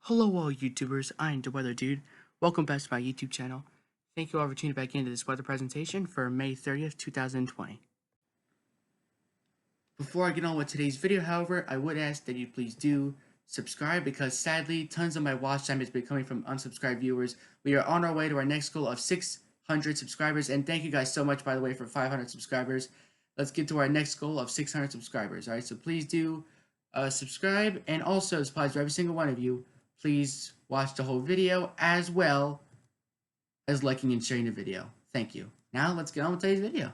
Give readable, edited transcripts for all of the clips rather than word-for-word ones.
Hello all YouTubers, I'm the Weather Dude. Welcome back to my YouTube channel. Thank you all for tuning back into this weather presentation for May 30th, 2020. Before I get on with today's video, however, I would ask that you please do subscribe because sadly, tons of my watch time has been coming from unsubscribed viewers. We are on our way to our next goal of 600 subscribers, and thank you guys so much, by the way, for 500 subscribers. Let's get to our next goal of 600 subscribers, alright? So please do subscribe, and also, this applies to every single one of you, please watch the whole video as well as liking and sharing the video. Thank you. Now let's get on with today's video.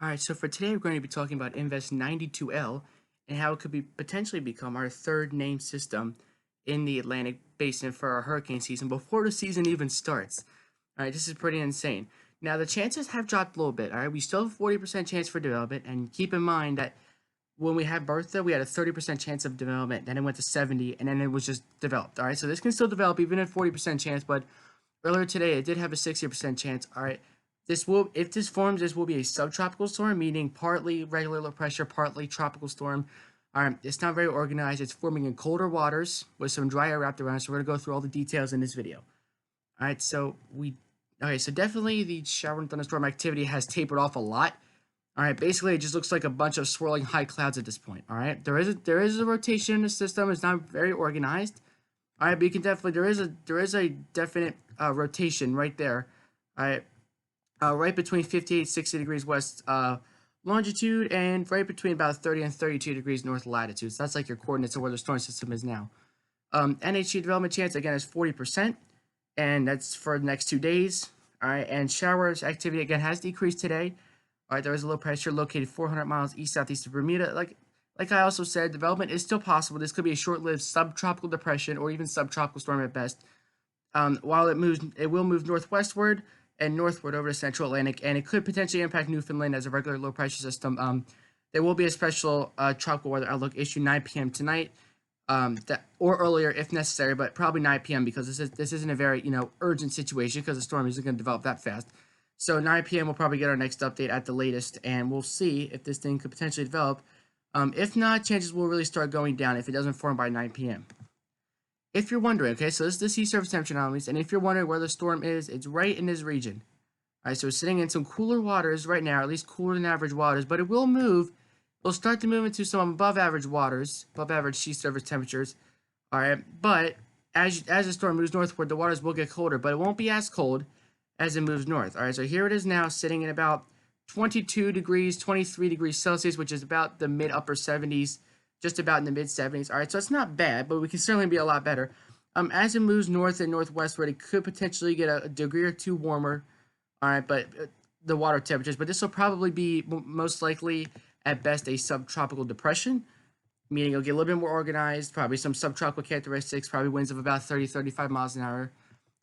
Alright, so for today we're going to be talking about Invest 92L and how it could be potentially become our third named system in the Atlantic Basin for our hurricane season before the season even starts. Alright, this is pretty insane. Now, the chances have dropped a little bit, alright? We still have a 40% chance for development, and keep in mind that when we had Bertha, we had a 30% chance of development, then it went to 70, and then it was just developed, alright? So this can still develop even at 40% chance, but earlier today, it did have a 60% chance, alright? If this forms, this will be a subtropical storm, meaning partly regular low pressure, partly tropical storm. It's not very organized. It's forming in colder waters with some dry air wrapped around it, so we're going to go through all the details in this video. Alright, so definitely the shower and thunderstorm activity has tapered off a lot. Alright, basically it just looks like a bunch of swirling high clouds at this point. Alright, there is a rotation in the system. It's not very organized. Alright, but you can definitely, there is a definite rotation right there. Alright, right between 58 60 degrees west longitude and right between about 30 and 32 degrees north latitude. So that's like your coordinates of where the storm system is now. NHG development chance again is 40%, and that's for the next 2 days. All right, and showers activity again has decreased today. All right, there is a low pressure located 400 miles east southeast of Bermuda. Like I also said, development is still possible. This could be a short-lived subtropical depression or even subtropical storm at best. While it will move northwestward and northward over the central Atlantic, and it could potentially impact Newfoundland as a regular low pressure system. There will be a special tropical weather outlook issued 9 p.m. tonight, or earlier if necessary, but probably 9 p.m. because this isn't a very urgent situation because the storm isn't going to develop that fast. So 9 p.m. we'll probably get our next update at the latest, and we'll see if this thing could potentially develop. If not, chances will really start going down if it doesn't form by 9 p.m. If you're wondering, okay, so this is the sea surface temperature anomalies, and if you're wondering where the storm is, it's right in this region. All right, so it's sitting in some cooler waters right now, at least cooler than average waters, but it will move. It'll start to move into some above average waters, above average sea surface temperatures. All right, but as the storm moves northward, the waters will get colder, but it won't be as cold as it moves north. All right, so here it is now sitting in about 22 degrees, 23 degrees Celsius, which is about the mid-upper 70s. Just about in the mid-70s. All right, so it's not bad, but we can certainly be a lot better. As it moves north and northwestward, it could potentially get a degree or two warmer. All right, but the water temperatures. But this will probably be most likely, at best, a subtropical depression, meaning it'll get a little bit more organized, probably some subtropical characteristics, probably winds of about 30, 35 miles an hour.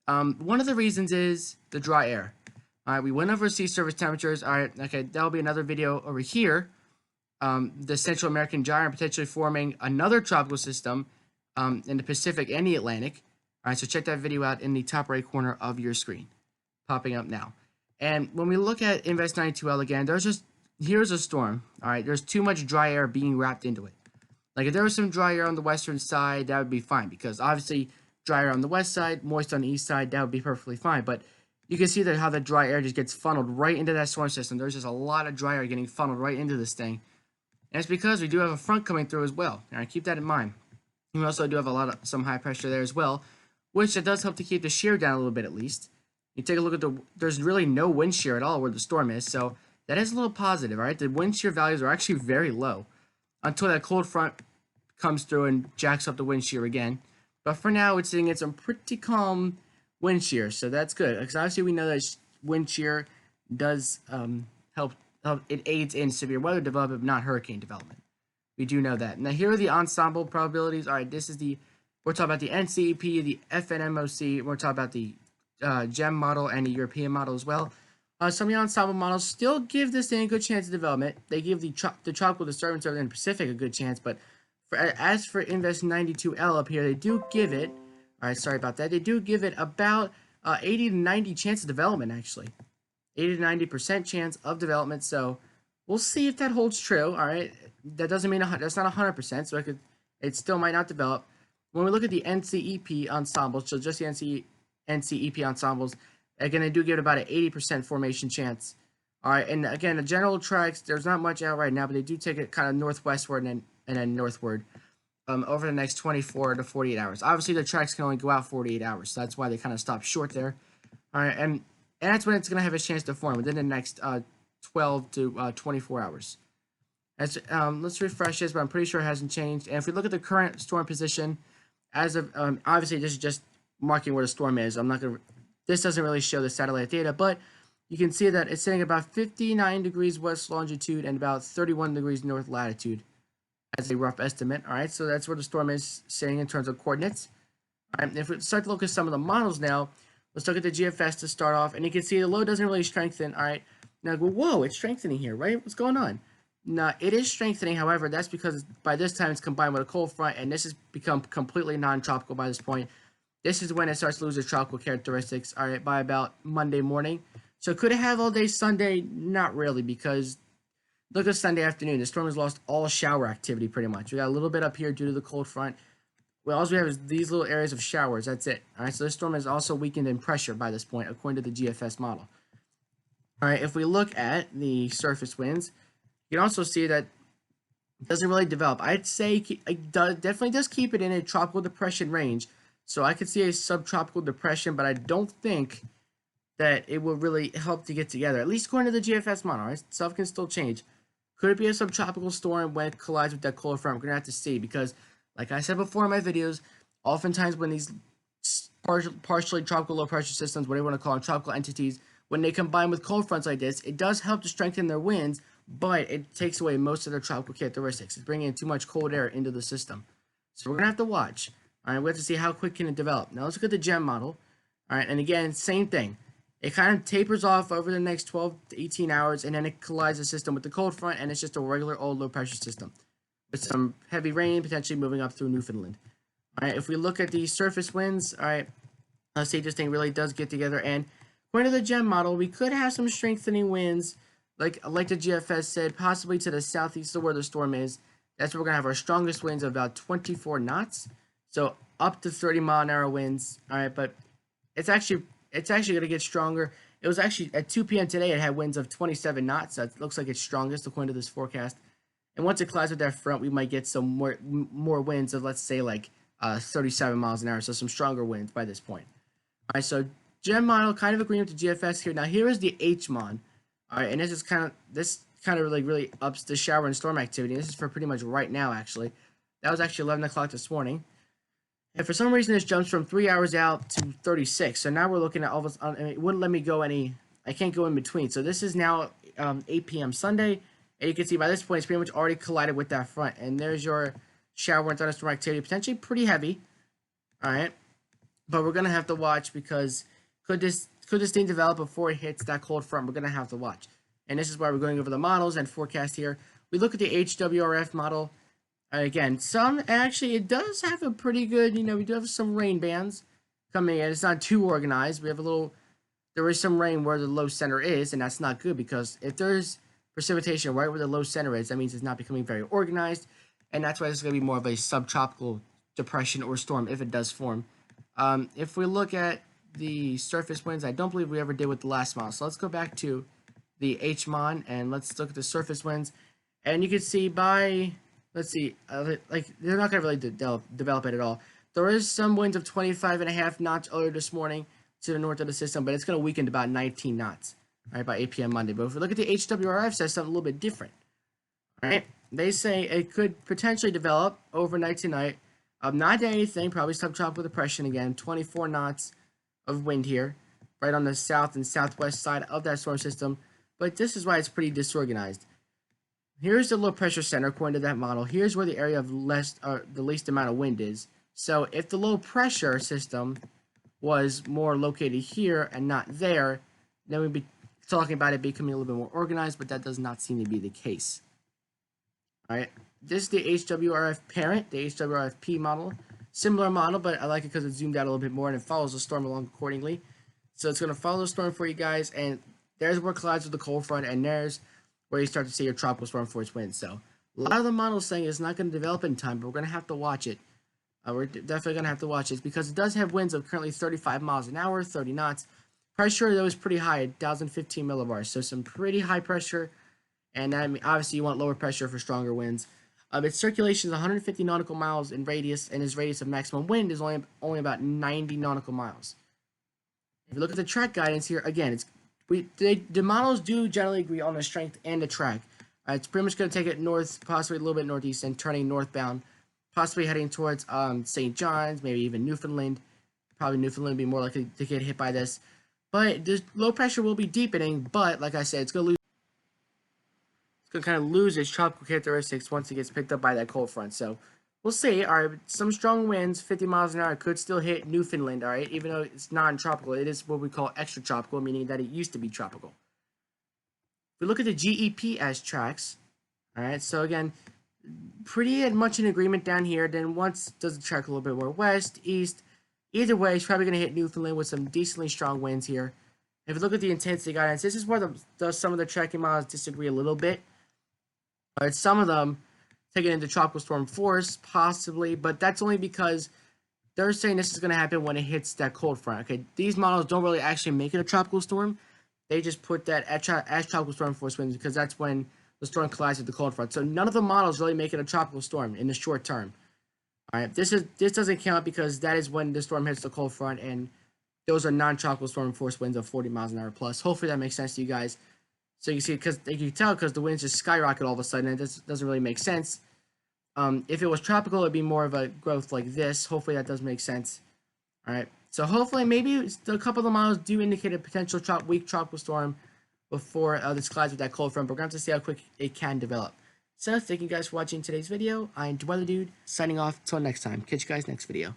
One of the reasons is the dry air. All right, we went over sea surface temperatures. All right, okay, that'll be another video over here. The Central American gyre potentially forming another tropical system in the Pacific and the Atlantic. All right, so check that video out in the top right corner of your screen, popping up now. And when we look at Invest 92L again, here's a storm. All right, there's too much dry air being wrapped into it. Like if there was some dry air on the western side, that would be fine because obviously dry air on the west side, moist on the east side, that would be perfectly fine. But you can see that how the dry air just gets funneled right into that storm system. There's just a lot of dry air getting funneled right into this thing. And it's because we do have a front coming through as well. All right, keep that in mind. We also do have some high pressure there as well, which that does help to keep the shear down a little bit at least. You take a look at there's really no wind shear at all where the storm is, so that is a little positive, all right? The wind shear values are actually very low until that cold front comes through and jacks up the wind shear again. But for now, it's sitting at some pretty calm wind shear, so that's good. Because obviously we know that wind shear does help. It aids in severe weather development, but not hurricane development. We do know that. Now, here are the ensemble probabilities. All right, this is we're talking about the NCEP, the FNMOC. We're talking about the GEM model and the European model as well. Some of the ensemble models still give this thing a good chance of development. They give the tropical disturbance over in the Pacific a good chance, but as for Invest 92L up here, they do give it, all right, sorry about that, they do give it about 80 to 90 chance of development, actually. 80 to 90% chance of development. So we'll see if that holds true. All right, that doesn't mean that's not 100%. So it still might not develop. When we look at the NCEP ensembles, so just the NCEP ensembles, again, they do give it about an 80% formation chance. All right, and again, the general tracks, there's not much out right now, but they do take it kind of northwestward and then northward over the next 24 to 48 hours. Obviously, the tracks can only go out 48 hours, so that's why they kind of stop short there. All right, and that's when it's going to have a chance to form within the next 12 to 24 hours. Let's refresh this, but I'm pretty sure it hasn't changed. And if we look at the current storm position, as of obviously this is just marking where the storm is. This doesn't really show the satellite data, but you can see that it's sitting about 59 degrees west longitude and about 31 degrees north latitude as a rough estimate. All right, so that's where the storm is sitting in terms of coordinates. All right, if we start to look at some of the models now, let's look at the GFS to start off, and you can see the low doesn't really strengthen. All right, now whoa, it's strengthening here, right? What's going on? No, it is strengthening. However, that's because by this time it's combined with a cold front, and this has become completely non-tropical by this point. This is when it starts to lose its tropical characteristics. All right, by about Monday morning. So could it have all day Sunday? Not really, because look at Sunday afternoon. The storm has lost all shower activity pretty much. We got a little bit up here due to the cold front. Well, all we have is these little areas of showers. That's it. All right, so this storm is also weakened in pressure by this point, according to the GFS model. All right, if we look at the surface winds, you can also see that it doesn't really develop. I'd say it definitely does keep it in a tropical depression range. So I could see a subtropical depression, but I don't think that it will really help to get together, at least according to the GFS model. Right? Stuff can still change. Could it be a subtropical storm when it collides with that cold front? We're going to have to see, because, like I said before in my videos, oftentimes when these partially tropical low pressure systems, whatever you want to call them, tropical entities, when they combine with cold fronts like this, it does help to strengthen their winds, but it takes away most of their tropical characteristics. It's bringing in too much cold air into the system. So we're going to have to watch. All right, we have to see how quick can it develop. Now let's look at the GEM model. All right, and again, same thing. It kind of tapers off over the next 12 to 18 hours, and then it collides the system with the cold front, and it's just a regular old low-pressure system with some heavy rain potentially moving up through Newfoundland. All right, if we look at the surface winds, all right, let's see if this thing really does get together. And according to the GEM model, we could have some strengthening winds, like the GFS said, possibly to the southeast of where the storm is. That's where we're going to have our strongest winds of about 24 knots, so up to 30-mile-an-hour winds. All right, but it's actually going to get stronger. It was actually at 2 p.m. today, it had winds of 27 knots. So it looks like it's strongest according to this forecast. And once it collides with that front, we might get some more winds of, let's say, like 37 miles an hour. So some stronger winds by this point. All right, so GEM model kind of agreeing with the GFS here. Now here is the HMON. All right, and this kind of really ups the shower and storm activity. This is for pretty much right now, actually. That was actually 11 o'clock this morning. And for some reason, this jumps from 3 hours out to 36. So now we're looking at all this. It wouldn't let me go I can't go in between. So this is now 8 p.m. Sunday. And you can see by this point, it's pretty much already collided with that front. And there's your shower and thunderstorm activity, potentially pretty heavy. All right. But we're going to have to watch, because could this thing develop before it hits that cold front? We're going to have to watch. And this is why we're going over the models and forecast here. We look at the HWRF model. Again, it does have a pretty good, we do have some rain bands coming in. It's not too organized. There is some rain where the low center is, and that's not good, because if there's precipitation right where the low center is, that means it's not becoming very organized, and that's why this is going to be more of a subtropical depression or storm if it does form. If we look at the surface winds, I don't believe we ever did with the last model. So let's go back to the HMON, and let's look at the surface winds, and you can see let's see, like they're not going to really develop it at all. There is some winds of 25.5 knots earlier this morning to the north of the system, but it's going to weaken to about 19 knots, right, by 8 p.m. Monday. But if we look at the HWRF, it says something a little bit different, right? They say it could potentially develop overnight tonight. Not anything, probably subtropical depression again, 24 knots of wind here, right on the south and southwest side of that storm system. But this is why it's pretty disorganized. Here's the low pressure center according to that model. Here's where the area of the least amount of wind is. So if the low pressure system was more located here and not there, then we'd be talking about it becoming a little bit more organized, but that does not seem to be the case. All right, this is the HWRF parent, the HWRF-P model. Similar model, but I like it because it's zoomed out a little bit more and it follows the storm along accordingly. So it's going to follow the storm for you guys, and there's where it collides with the cold front, and there's where you start to see your tropical storm force winds. So a lot of the models saying it's not going to develop in time, but we're going to have to watch it. We're definitely going to have to watch this because it does have winds of currently 35 miles an hour, 30 knots. Pressure, though, is pretty high, 1,015 millibars. So some pretty high pressure, and I mean, obviously you want lower pressure for stronger winds. Its circulation is 150 nautical miles in radius, and its radius of maximum wind is only about 90 nautical miles. If you look at the track guidance here, again, the models do generally agree on the strength and the track. It's pretty much going to take it north, possibly a little bit northeast, and turning northbound, possibly heading towards St. John's, maybe even Newfoundland. Probably Newfoundland would be more likely to get hit by this. But the low pressure will be deepening, but like I said, it's going to kind of lose its tropical characteristics once it gets picked up by that cold front. So we'll see. All right, some strong winds, 50 miles an hour, could still hit Newfoundland, all right? Even though it's non-tropical, it is what we call extratropical, meaning that it used to be tropical. If we look at the GPS tracks, all right, so again, pretty much in agreement down here. Then once does the track a little bit more west, east. Either way, it's probably going to hit Newfoundland with some decently strong winds here. If you look at the intensity guidance, this is where some of the tracking models disagree a little bit. Some of them take it into tropical storm force, possibly, but that's only because they're saying this is going to happen when it hits that cold front. Okay, these models don't really actually make it a tropical storm. They just put that as tropical storm force winds because that's when the storm collides with the cold front. So none of the models really make it a tropical storm in the short term. All right, this doesn't count because that is when the storm hits the cold front, and those are non-tropical storm force winds of 40 miles an hour plus. Hopefully that makes sense to you guys. So you can see, because you can tell because the winds just skyrocket all of a sudden, and it doesn't really make sense. If it was tropical, it'd be more of a growth like this. Hopefully that does make sense. All right, so hopefully maybe a couple of the models do indicate a potential weak tropical storm before this collides with that cold front. But we're going to have to see how quick it can develop. So thank you guys for watching today's video. I'm Weather Dude, signing off. Till next time. Catch you guys next video.